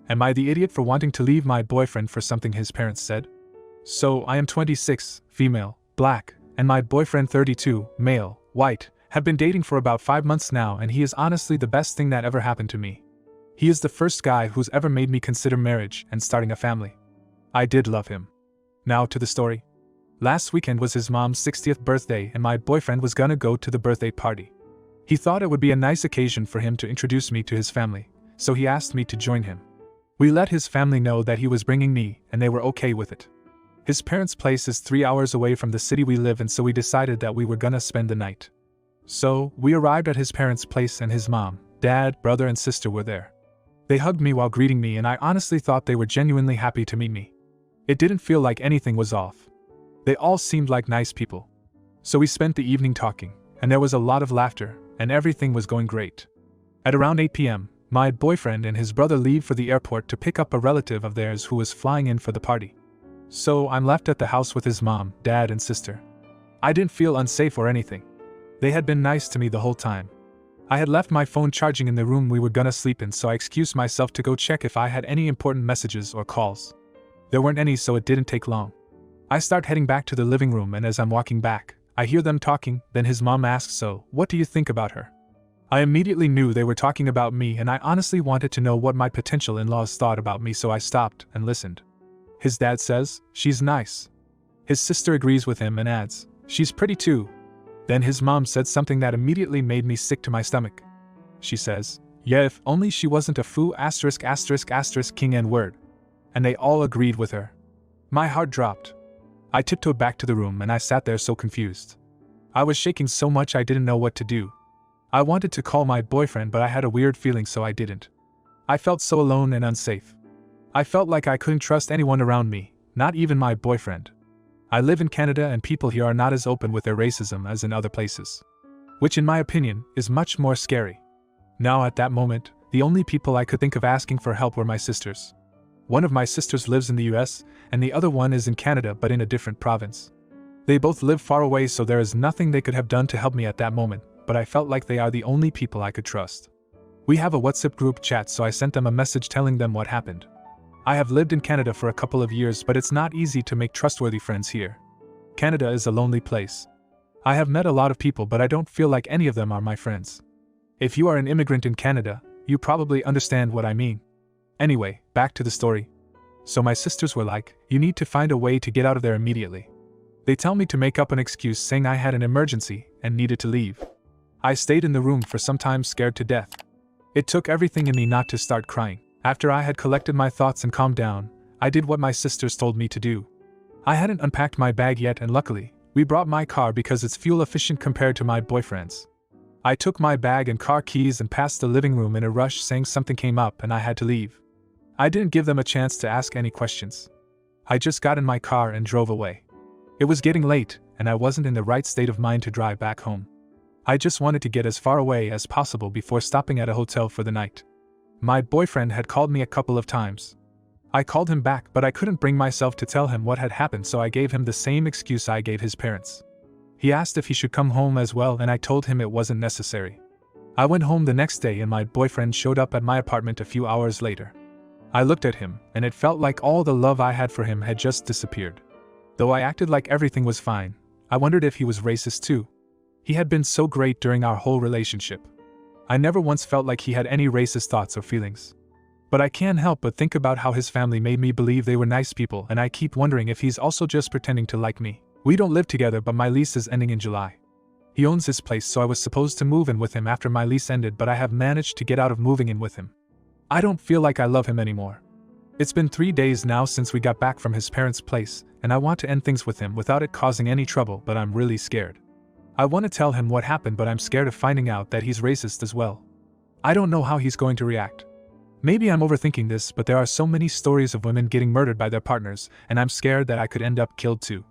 Am I the idiot for wanting to leave my boyfriend for something his parents said? So, I am 26, female, black, and my boyfriend 32, male, white, have been dating for about 5 months now, and he is honestly the best thing that ever happened to me. He is the first guy who's ever made me consider marriage and starting a family. I did love him. Now to the story. Last weekend was his mom's 60th birthday and my boyfriend was gonna go to the birthday party. He thought it would be a nice occasion for him to introduce me to his family, so he asked me to join him. We let his family know that he was bringing me, and they were okay with it. His parents' place is 3 hours away from the city we live in, so we decided that we were gonna spend the night. So, we arrived at his parents' place and his mom, dad, brother and sister were there. They hugged me while greeting me and I honestly thought they were genuinely happy to meet me. It didn't feel like anything was off. They all seemed like nice people. So we spent the evening talking, and there was a lot of laughter, and everything was going great. At around 8 p.m., my boyfriend and his brother leave for the airport to pick up a relative of theirs who was flying in for the party. So I'm left at the house with his mom, dad and sister. I didn't feel unsafe or anything. They had been nice to me the whole time. I had left my phone charging in the room we were gonna sleep in, so I excused myself to go check if I had any important messages or calls. There weren't any, so it didn't take long. I start heading back to the living room, and as I'm walking back, I hear them talking. Then his mom asks, "So, what do you think about her?" I immediately knew they were talking about me, and I honestly wanted to know what my potential in-laws thought about me, so I stopped and listened. His dad says, "She's nice." His sister agrees with him and adds, "She's pretty too." Then his mom said something that immediately made me sick to my stomach. She says, "Yeah, if only she wasn't a foo **** king N-word." And they all agreed with her. My heart dropped. I tiptoed back to the room and I sat there so confused. I was shaking so much I didn't know what to do. I wanted to call my boyfriend, but I had a weird feeling, so I didn't. I felt so alone and unsafe. I felt like I couldn't trust anyone around me, not even my boyfriend. I live in Canada and people here are not as open with their racism as in other places. Which in my opinion, is much more scary. Now at that moment, the only people I could think of asking for help were my sisters. One of my sisters lives in the US, and the other one is in Canada but in a different province. They both live far away, so there is nothing they could have done to help me at that moment, but I felt like they are the only people I could trust. We have a WhatsApp group chat, so I sent them a message telling them what happened. I have lived in Canada for a couple of years, but it's not easy to make trustworthy friends here. Canada is a lonely place. I have met a lot of people, but I don't feel like any of them are my friends. If you are an immigrant in Canada, you probably understand what I mean. Anyway, back to the story. So my sisters were like, "You need to find a way to get out of there immediately." They tell me to make up an excuse saying I had an emergency and needed to leave. I stayed in the room for some time, scared to death. It took everything in me not to start crying. After I had collected my thoughts and calmed down, I did what my sisters told me to do. I hadn't unpacked my bag yet, and luckily, we brought my car because it's fuel efficient compared to my boyfriend's. I took my bag and car keys and passed the living room in a rush, saying something came up and I had to leave. I didn't give them a chance to ask any questions. I just got in my car and drove away. It was getting late, and I wasn't in the right state of mind to drive back home. I just wanted to get as far away as possible before stopping at a hotel for the night. My boyfriend had called me a couple of times. I called him back, but I couldn't bring myself to tell him what had happened, so I gave him the same excuse I gave his parents. He asked if he should come home as well, and I told him it wasn't necessary. I went home the next day and my boyfriend showed up at my apartment a few hours later. I looked at him, and it felt like all the love I had for him had just disappeared. Though I acted like everything was fine, I wondered if he was racist too. He had been so great during our whole relationship. I never once felt like he had any racist thoughts or feelings. But I can't help but think about how his family made me believe they were nice people, and I keep wondering if he's also just pretending to like me. We don't live together, but my lease is ending in July. He owns his place, so I was supposed to move in with him after my lease ended, but I have managed to get out of moving in with him. I don't feel like I love him anymore. It's been 3 days now since we got back from his parents' place, and I want to end things with him without it causing any trouble, but I'm really scared. I want to tell him what happened, but I'm scared of finding out that he's racist as well. I don't know how he's going to react. Maybe I'm overthinking this, but there are so many stories of women getting murdered by their partners, and I'm scared that I could end up killed too.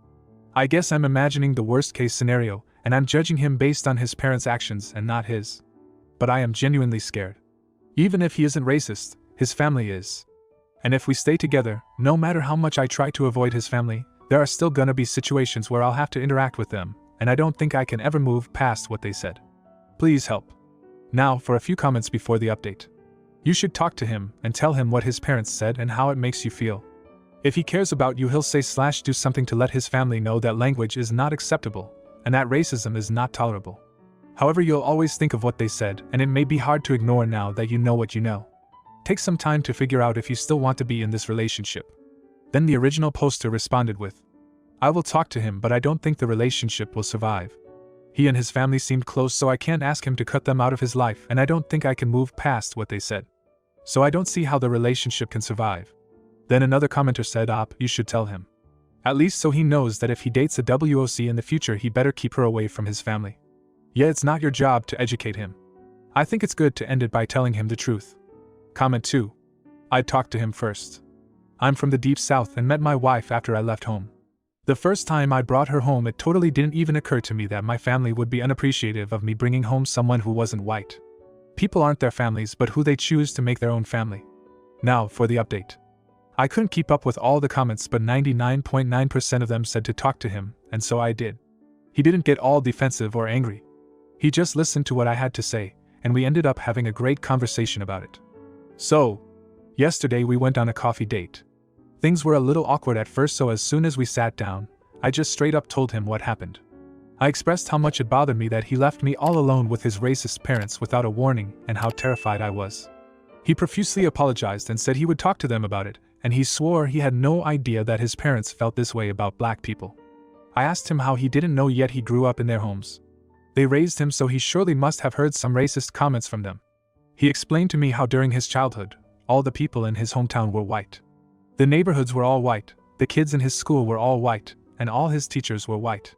I guess I'm imagining the worst-case scenario, and I'm judging him based on his parents' actions and not his. But I am genuinely scared. Even if he isn't racist, his family is. And if we stay together, no matter how much I try to avoid his family, there are still gonna be situations where I'll have to interact with them, and I don't think I can ever move past what they said. Please help. Now for a few comments before the update. You should talk to him and tell him what his parents said and how it makes you feel. If he cares about you, he'll say/do something to let his family know that language is not acceptable and that racism is not tolerable. However, you'll always think of what they said, and it may be hard to ignore now that you know what you know. Take some time to figure out if you still want to be in this relationship." Then the original poster responded with, "I will talk to him, but I don't think the relationship will survive. He and his family seemed close, so I can't ask him to cut them out of his life, and I don't think I can move past what they said. So I don't see how the relationship can survive." Then another commenter said, "You should tell him. At least so he knows that if he dates a WOC in the future, he better keep her away from his family. Yeah, it's not your job to educate him. I think it's good to end it by telling him the truth." Comment 2. "I'd talk to him first. I'm from the deep south and met my wife after I left home. The first time I brought her home, it totally didn't even occur to me that my family would be unappreciative of me bringing home someone who wasn't white. People aren't their families, but who they choose to make their own family." Now for the update. I couldn't keep up with all the comments, but 99.9% of them said to talk to him, and so I did. He didn't get all defensive or angry. He just listened to what I had to say, and we ended up having a great conversation about it. So, yesterday we went on a coffee date. Things were a little awkward at first, so as soon as we sat down, I just straight up told him what happened. I expressed how much it bothered me that he left me all alone with his racist parents without a warning and how terrified I was. He profusely apologized and said he would talk to them about it, and he swore he had no idea that his parents felt this way about black people. I asked him how he didn't know, yet he grew up in their homes. They raised him, so he surely must have heard some racist comments from them. He explained to me how during his childhood, all the people in his hometown were white. The neighborhoods were all white, the kids in his school were all white, and all his teachers were white.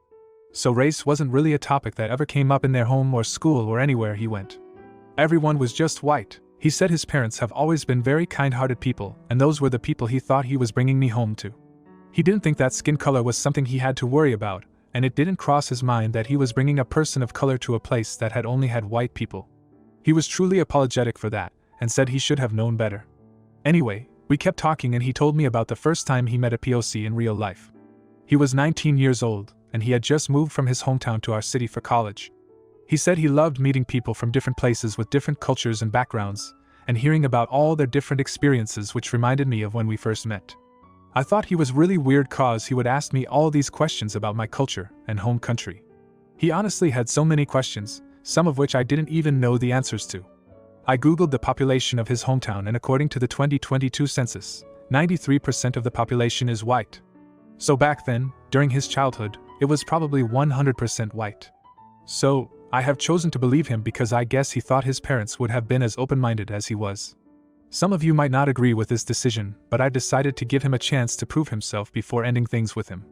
So race wasn't really a topic that ever came up in their home or school or anywhere he went. Everyone was just white. He said his parents have always been very kind-hearted people, and those were the people he thought he was bringing me home to. He didn't think that skin color was something he had to worry about, and it didn't cross his mind that he was bringing a person of color to a place that had only had white people. He was truly apologetic for that, and said he should have known better. Anyway, we kept talking and he told me about the first time he met a POC in real life. He was 19 years old, and he had just moved from his hometown to our city for college. He said he loved meeting people from different places with different cultures and backgrounds, and hearing about all their different experiences, which reminded me of when we first met. I thought he was really weird cause he would ask me all these questions about my culture and home country. He honestly had so many questions, some of which I didn't even know the answers to. I googled the population of his hometown, and according to the 2022 census, 93% of the population is white. So back then, during his childhood, it was probably 100% white. So, I have chosen to believe him because I guess he thought his parents would have been as open-minded as he was. Some of you might not agree with this decision, but I decided to give him a chance to prove himself before ending things with him.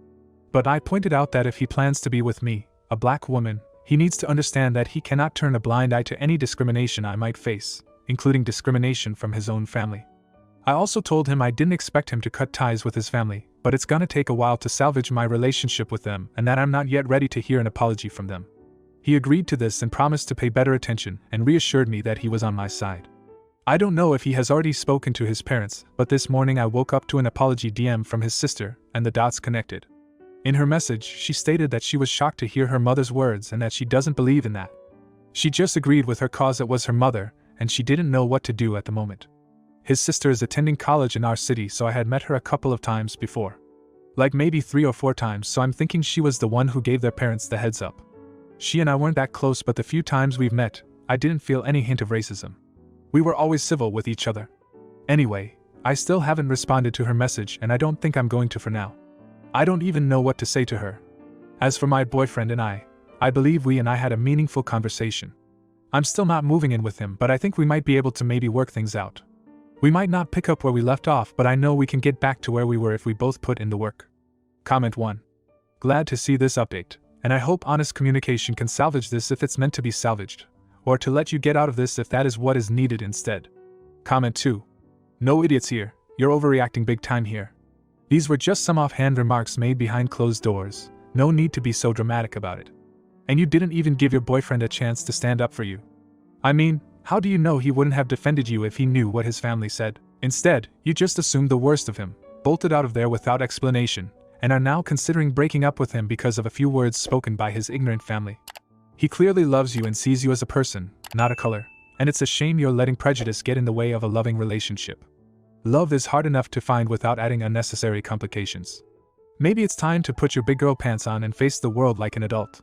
But I pointed out that if he plans to be with me, a black woman, he needs to understand that he cannot turn a blind eye to any discrimination I might face, including discrimination from his own family. I also told him I didn't expect him to cut ties with his family, but it's gonna take a while to salvage my relationship with them, and that I'm not yet ready to hear an apology from them. He agreed to this and promised to pay better attention, and reassured me that he was on my side. I don't know if he has already spoken to his parents, but this morning I woke up to an apology DM from his sister, and the dots connected. In her message, she stated that she was shocked to hear her mother's words and that she doesn't believe in that. She just agreed with her cause it was her mother, and she didn't know what to do at the moment. His sister is attending college in our city, so I had met her a couple of times before. Like maybe 3 or 4 times, so I'm thinking she was the one who gave their parents the heads up. She and I weren't that close, but the few times we've met, I didn't feel any hint of racism. We were always civil with each other. Anyway, I still haven't responded to her message, and I don't think I'm going to for now. I don't even know what to say to her. As for my boyfriend and I believe we and I had a meaningful conversation. I'm still not moving in with him, but I think we might be able to maybe work things out. We might not pick up where we left off, but I know we can get back to where we were if we both put in the work. Comment 1. Glad to see this update, and I hope honest communication can salvage this if it's meant to be salvaged, or to let you get out of this if that is what is needed instead. Comment 2. No idiots here, you're overreacting big time here. These were just some offhand remarks made behind closed doors, no need to be so dramatic about it. And you didn't even give your boyfriend a chance to stand up for you. I mean, how do you know he wouldn't have defended you if he knew what his family said? Instead, you just assumed the worst of him, bolted out of there without explanation, and are now considering breaking up with him because of a few words spoken by his ignorant family. He clearly loves you and sees you as a person, not a color. and it's a shame you're letting prejudice get in the way of a loving relationship. Love is hard enough to find without adding unnecessary complications. Maybe it's time to put your big girl pants on and face the world like an adult.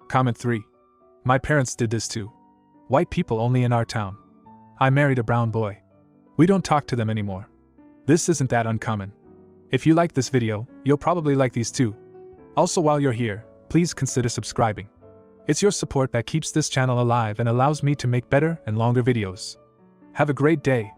Comment 3. My parents did this too. White people only in our town. I married a brown boy. We don't talk to them anymore. This isn't that uncommon. If you like this video, you'll probably like these too. Also, while you're here, please consider subscribing. It's your support that keeps this channel alive and allows me to make better and longer videos. Have a great day.